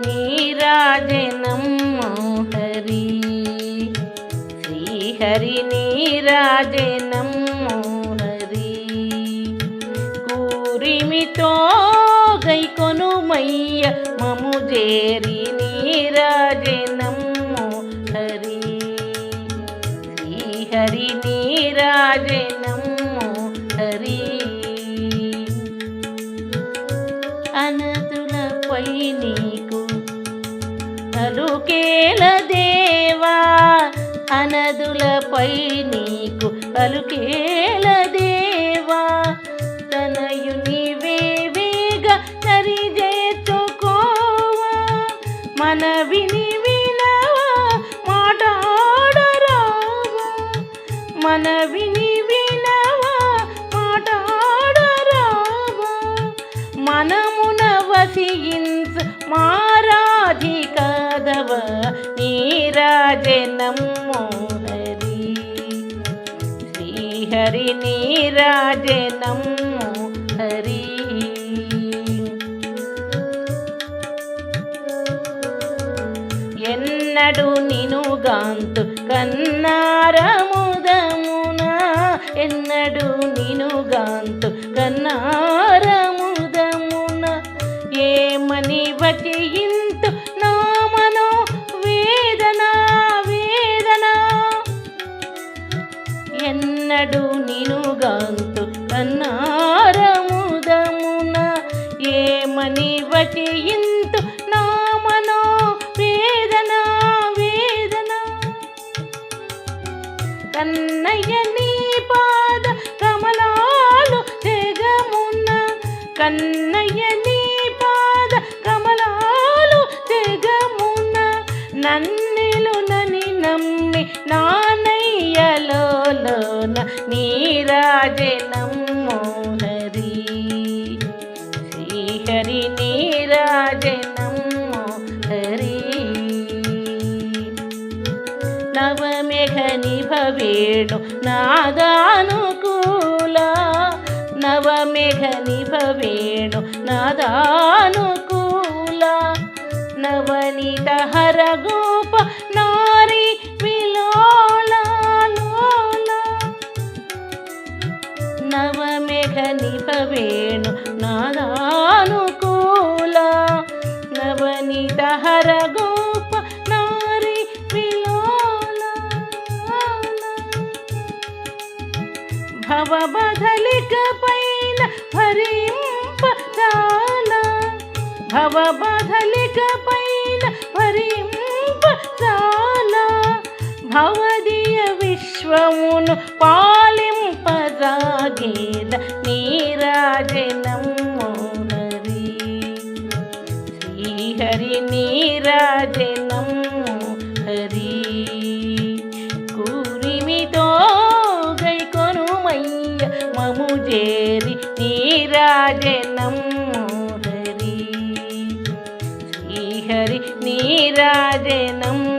నీరాజనము హరి. శ్రీహరి నీరాజనము హరి. కూరిమితో గైకొనుమయ్య మము జేరి నీరాజనము హరి. శ్రీహరి నీరాజనము హరి. అనతులపై నీకు అలుకేల దేవా. అనదులపై నీకు అలుకేల దేవా. తనయుని వేవేగ సరిచేసుకోవా. మనవిని వినవా మాటాడరావా. మనవిని వినవా మాటాడరావా. మనమున వసించు మారాధికదవ నీరాజనము హరి. శ్రీహరి నీరాజనము హరి. ఎన్నడు నినుగాంతు కన్నారముదమున. ఎన్నడు నినుగాంతు కన్నారముదమున. ఏమని వచింతు నా మనో వేదన వేదన. ఎన్నడు నినుగాంతు కన్నారముదమున. ఏమని వచింతు నా మనో వేదన వేదన. కన్నయ్య నీ పాద కమలాలు తెగమున్న. కన్నయ్య నీ పాద కమలాలు తెగమున్న. నన్నెలునని నమ్మి నానయ్యలోన నీరాజనము హరి. శ్రీహరి నీరాజనము హరి. నవమేఘ నిభవేణు నాదానుకూల. నవమేఘ నిభవేణు నాదానుకూల. నవనీత హర గోప నారీ విలోల లోల. నవమేఘ నిభవేణు నాదానుకూల. నవనీత హర గోప నారీ విలోల. భవబదలిక పైన భరింపజాల. భవబదలిక పైన భరింపజాల. భవదీయ విశ్వమును పాలింపజాగేల నీరాజనము హరి. శ్రీహరి నీరాజనము హరి. కూరిమితో గైకొనుమయ్య మము జేరి నీరాజనము హరి. శ్రీహరి నీరాజనము